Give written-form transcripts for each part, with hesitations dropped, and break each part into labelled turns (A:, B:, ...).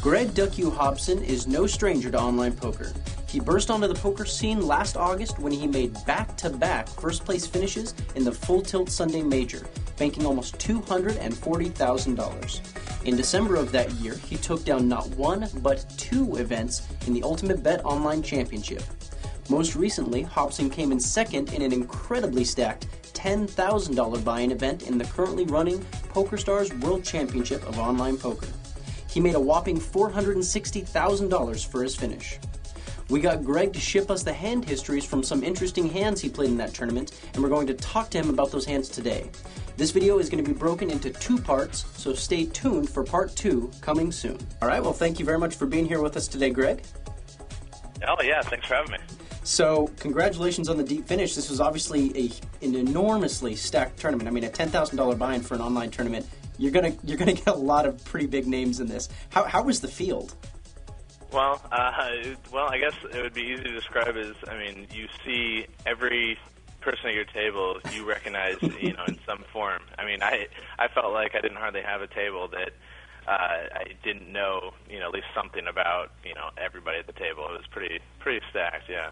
A: Greg DuckU Hobson is no stranger to online poker. He burst onto the poker scene last August when he made back-to-back first-place finishes in the Full Tilt Sunday Major, banking almost $240,000. In December of that year, he took down not one, but two events in the Ultimate Bet Online Championship. Most recently, Hobson came in second in an incredibly stacked $10,000 buy-in event in the currently running PokerStars World Championship of Online Poker. He made a whopping $460,000 for his finish. We got Greg to ship us the hand histories from some interesting hands he played in that tournament, and we're going to talk to him about those hands today. This video is going to be broken into two parts, so stay tuned for part 2 coming soon. All right, well, thank you very much for being here with us today, Greg.
B: Oh, yeah, thanks for having me.
A: So, congratulations on the deep finish. This was obviously an enormously stacked tournament. I mean, a $10,000 buy-in for an online tournament. You're gonna get a lot of pretty big names in this. How was the field?
B: Well, I guess it would be easy to describe as, I mean, you see every person at your table you recognize, in some form. I mean, I felt like I didn't hardly have a table that I didn't know, at least something about, everybody at the table. It was pretty stacked, yeah.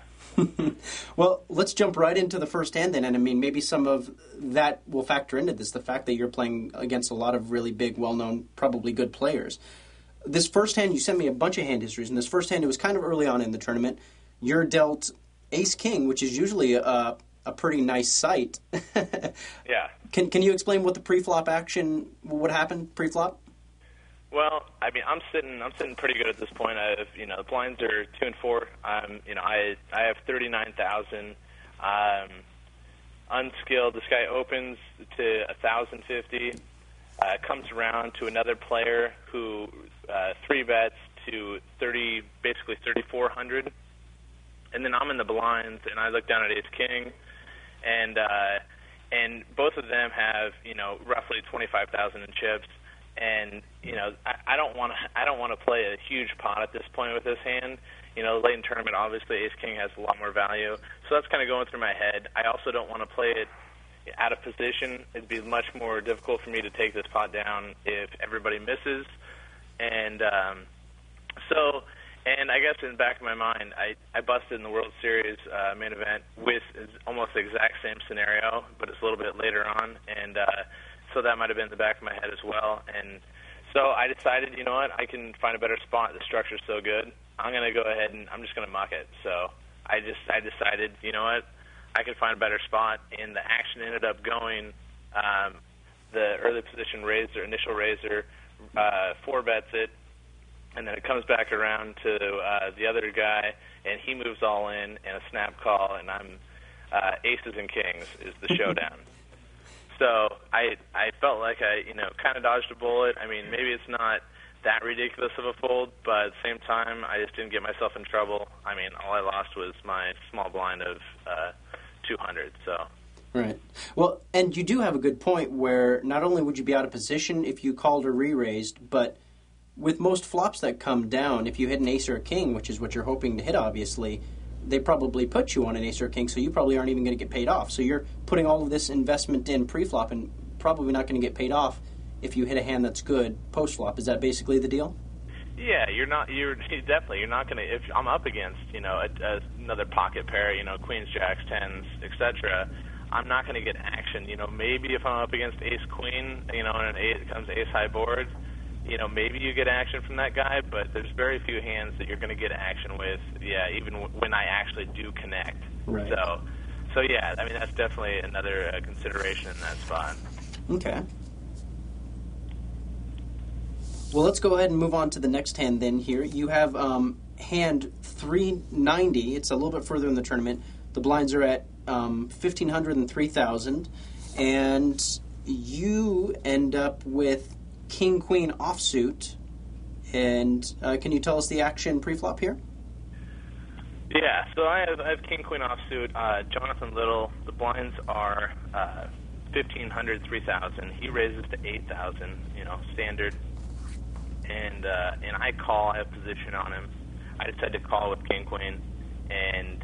A: Well, let's jump right into the first hand then, and I mean, maybe some of that will factor into this, the fact that you're playing against a lot of really big, well-known, probably good players. This first hand, you sent me a bunch of hand histories, and this first hand, it was kind of early on in the tournament. You're dealt ace-king, which is usually a pretty nice sight.
B: Yeah.
A: Can you explain what the pre-flop action, what happened pre-flop?
B: Well, I mean, I'm sitting pretty good at this point. I have, the blinds are 2 and 4. I have 39,000. Unskilled. This guy opens to 1,050. Comes around to another player who 3 bets to basically 3,400. And then I'm in the blinds, and I look down at ace king, and both of them have roughly 25,000 in chips. And I don't want to play a huge pot at this point with this hand. Late in tournament, obviously ace king has a lot more value, so that's kind of going through my head. I also don't want to play it out of position. It'd be much more difficult for me to take this pot down if everybody misses. And and I guess in the back of my mind, I busted in the World Series main event with almost the exact same scenario, but it's a little bit later on, and so that might have been in the back of my head as well. And so I decided, you know what, I can find a better spot. The structure's so good. I'm going to go ahead and I'm just going to muck it. So I decided, you know what, I could find a better spot, and the action ended up going the early position raiser, initial raiser, 4 bets it, and then it comes back around to the other guy, and he moves all in, and a snap call, and I'm aces and kings is the showdown. So I felt like I, kind of dodged a bullet. I mean, maybe it's not that ridiculous of a fold, but at the same time, I just didn't get myself in trouble. I mean, all I lost was my small blind of 200, so.
A: Right. Well, and you do have a good point where not only would you be out of position if you called or re-raised, but with most flops that come down, if you hit an ace or a king, which is what you're hoping to hit, obviously, they probably put you on an ace or a king, so you probably aren't even going to get paid off. So you're putting all of this investment in pre-flop and probably not going to get paid off if you hit a hand that's good post-flop. Is that basically the deal?
B: Yeah, you're not going to, if I'm up against, another pocket pair, queens, jacks, tens, etc., I'm not going to get action. Maybe if I'm up against ace queen, and an ace comes ace high board, maybe you get action from that guy, but there's very few hands that you're going to get action with, even when I actually do connect.
A: Right.
B: So yeah, I mean, that's definitely another consideration in that spot.
A: Okay. Well, let's go ahead and move on to the next hand then here. You have hand 390. It's a little bit further in the tournament. The blinds are at 1,500 and 3,000, and you end up with King Queen offsuit. And can you tell us the action pre-flop here?
B: Yeah, so I have King Queen offsuit. Jonathan Little. The blinds are 1,500, 3,000. He raises to 8,000. Standard. And I call. I have position on him. I decide to call with King Queen, and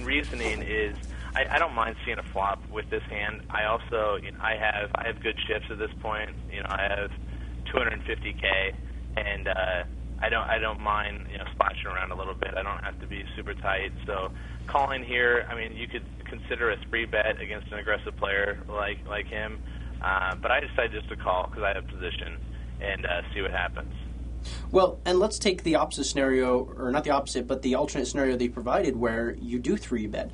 B: reasoning is I don't mind seeing a flop with this hand. I also I have good chips at this point. I have 250K, and I don't mind splashing around a little bit. I don't have to be super tight. So calling here, I mean, you could consider a 3-bet against an aggressive player like him, but I decided just to call because I have position and see what happens.
A: Well, and let's take the opposite scenario, or not the opposite, but the alternate scenario they provided where you do 3-bet.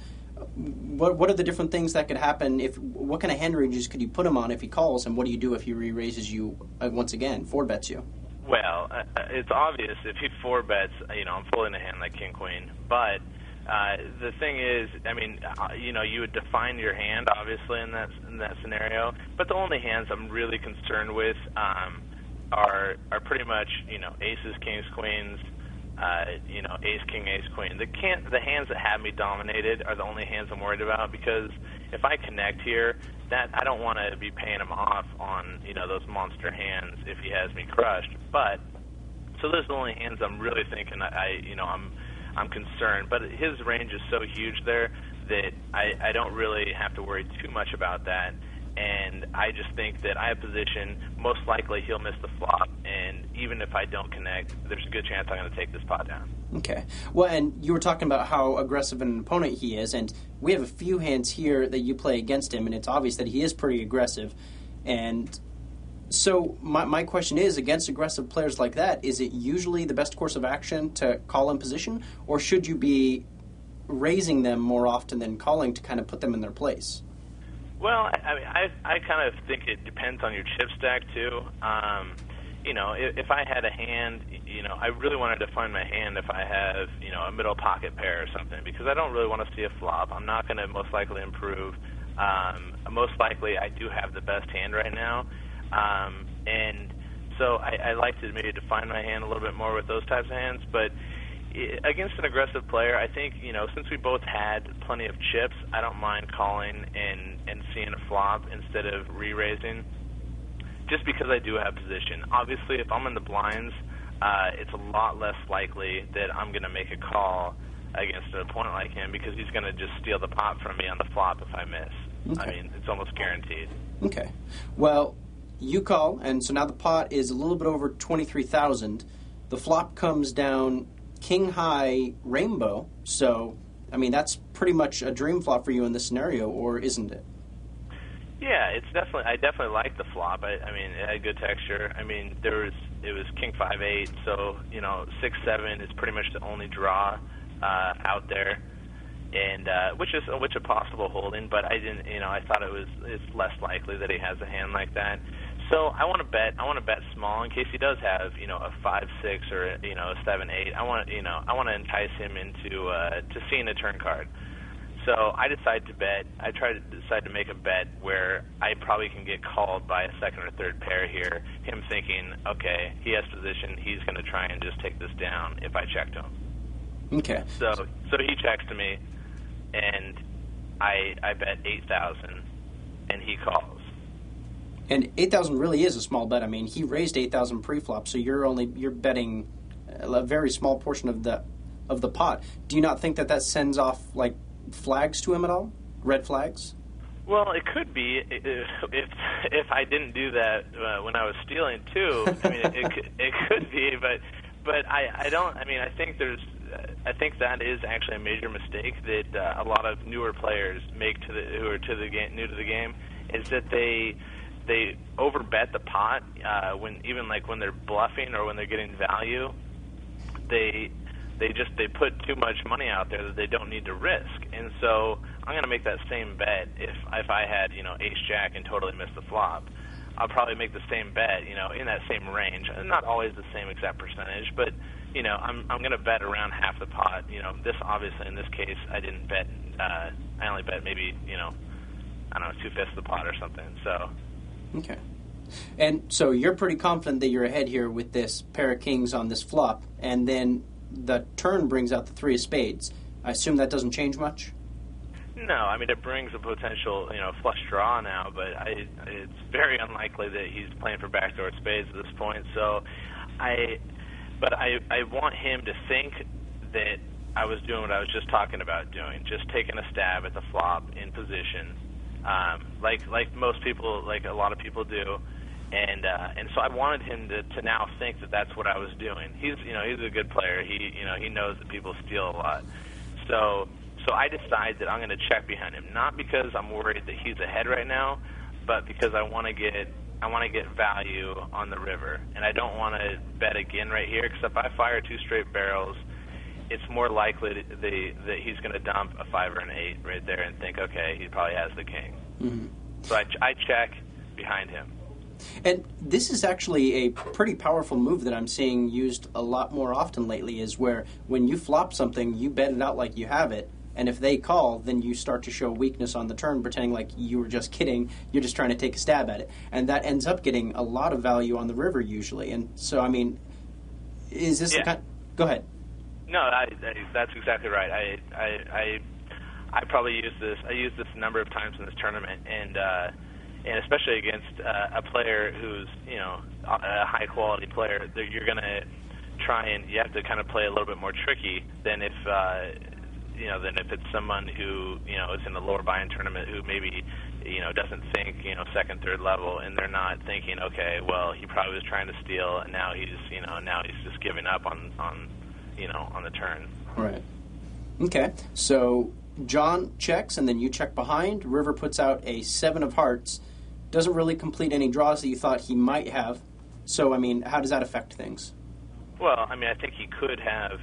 A: What are the different things that could happen? What kind of hand ranges could you put him on if he calls, and what do you do if he re-raises you once again, 4-bets you?
B: Well, it's obvious if he 4-bets, I'm folding a hand like King Queen. But the thing is, I mean, you would define your hand obviously in that scenario. But the only hands I'm really concerned with are pretty much aces, kings, queens. Ace, king, ace, queen. The hands that have me dominated are the only hands I'm worried about, because if I connect here, that I don't want to be paying him off on those monster hands if he has me crushed. But so those are the only hands I'm really thinking I'm concerned. But his range is so huge there that I don't really have to worry too much about that. And I just think that I have position. Most likely he'll miss the flop, and even if I don't connect, there's a good chance I'm going to take this pot down.
A: Okay. Well, and you were talking about how aggressive an opponent he is, and we have a few hands here that you play against him, and it's obvious that he is pretty aggressive. And so my question is, against aggressive players like that, is it usually the best course of action to call in position, or should you raising them more often than calling to kind of put them in their place?
B: Well, I kind of think it depends on your chip stack too. If I had a hand, I really want to define my hand if I have, a middle pocket pair or something, because I don't really want to see a flop. I'm not going to most likely improve. Most likely I do have the best hand right now. And so I like to maybe define my hand a little bit more with those types of hands. But against an aggressive player, I think, since we both had plenty of chips, I don't mind calling and seeing a flop instead of re-raising, just because I do have position. Obviously, if I'm in the blinds, it's a lot less likely that I'm going to make a call against an opponent like him, because he's going to just steal the pot from me on the flop if I miss.
A: Okay.
B: I mean, it's almost guaranteed.
A: Okay. Well, you call, and so now the pot is a little bit over 23,000. The flop comes down king high rainbow, so I mean that's pretty much a dream flop for you in this scenario, or isn't it?
B: Yeah, I definitely like the flop. I mean, it had good texture. I mean, it was king 5-8, so 6-7 is pretty much the only draw out there, and which a possible holding. But I didn't, I thought it's less likely that he has a hand like that. So I want to bet small in case he does have a 5-6 or a 7-8. I want to entice him into to seeing a turn card. So I decide to bet. I decide to make a bet where I probably can get called by a second or third pair here. Him thinking, okay, he has position. He's going to try and just take this down if I check to him.
A: Okay.
B: So he checks to me, and I bet 8,000, and he calls.
A: And 8,000 really is a small bet. I mean, he raised 8,000 pre-flop, so you're betting a very small portion of the pot. Do you not think that sends off like flags to him at all? Red flags?
B: Well, it could be if I didn't do that when I was stealing too. I mean, it could be, but I don't. I mean, I think that is actually a major mistake that a lot of newer players make who are new to the game, is that they overbet the pot when they're bluffing or when they're getting value. They put too much money out there that they don't need to risk, and so I'm going to make that same bet if I had ace jack and totally missed the flop. I'll probably make the same bet in that same range, not always the same exact percentage, but I'm going to bet around half the pot. This obviously in this case I didn't bet. I only bet maybe 2/5 of the pot or something. So.
A: Okay. And so you're pretty confident that you're ahead here with this pair of kings on this flop, and then the turn brings out the 3 of spades. I assume that doesn't change much?
B: No, I mean, it brings a potential, flush draw now, but it's very unlikely that he's playing for backdoor spades at this point. So I want him to think that I was doing what I was just talking about doing, just taking a stab at the flop in position. Like most people, like a lot of people do, And so I wanted him to now think that that's what I was doing. He's a good player. He knows that people steal a lot. So I decide that I'm going to check behind him, not because I'm worried that he's ahead right now, but because I want to get value on the river, and I don't want to bet again right here, because if I fire 2 straight barrels, it's more likely that he's going to dump a 5 or an 8 right there and think, okay, he probably has the king.
A: Mm-hmm.
B: So I check behind him.
A: And this is actually a pretty powerful move that I'm seeing used a lot more often lately, is where when you flop something, you bet it out like you have it, and if they call, then you start to show weakness on the turn, pretending like you were just kidding, you're just trying to take a stab at it. And that ends up getting a lot of value on the river usually. And so, I mean, is this the kind... Go ahead.
B: No, that's exactly right. I probably use this. I used this a number of times in this tournament, and especially against a player who's a high quality player. You're going to try and you have to kind of play a little bit more tricky than if it's someone who is in the lower buy-in tournament who maybe doesn't think second, third level, and they're not thinking, okay, well, he probably was trying to steal, and now he's just giving up on the turn.
A: Right. Okay. So John checks, and then you check behind. River puts out a 7 of hearts. Doesn't really complete any draws that you thought he might have. So, I mean, how does that affect things?
B: Well, I mean, I think he could have,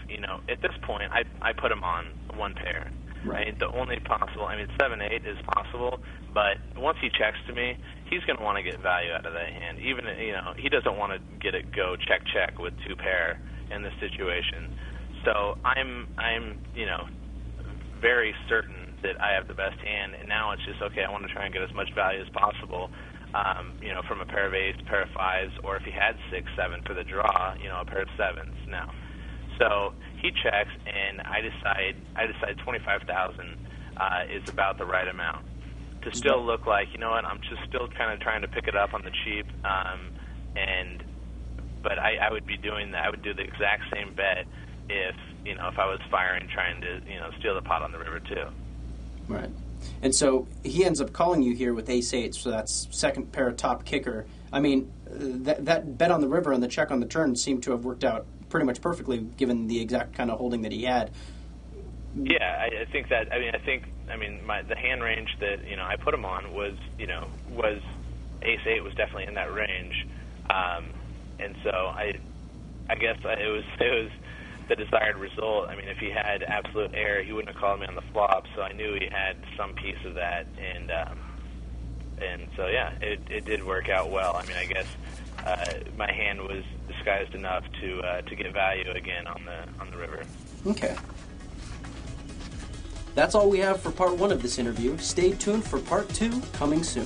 B: at this point, I put him on 1 pair. Right. The only possible, 7-8 is possible, but once he checks to me, he's going to want to get value out of that hand. Even, he doesn't want to get it go check with 2 pair in this situation. So I'm very certain that I have the best hand, and now it's just, okay, I want to try and get as much value as possible, from a pair of 8s, pair of 5s, or if he had 6, 7 for the draw, a pair of 7s now. So he checks, and I decide 25,000 is about the right amount to still look like, I'm just still kind of trying to pick it up on the cheap, but I would be doing that. I would do the exact same bet if I was firing, trying to steal the pot on the river too.
A: Right. And so he ends up calling you here with ace-8, so that's second pair of top kicker. I mean, that bet on the river and the check on the turn seemed to have worked out pretty much perfectly, given the exact kind of holding that he had.
B: Yeah, I think that. The hand range that I put him on was ace-8 was definitely in that range, and so I guess it was the desired result. I mean, if he had absolute air, he wouldn't have called me on the flop, so I knew he had some piece of that, and so yeah, it did work out well. I mean, I guess my hand was disguised enough to get value again on the river.
A: Okay. That's all we have for part 1 of this interview. Stay tuned for part 2 coming soon.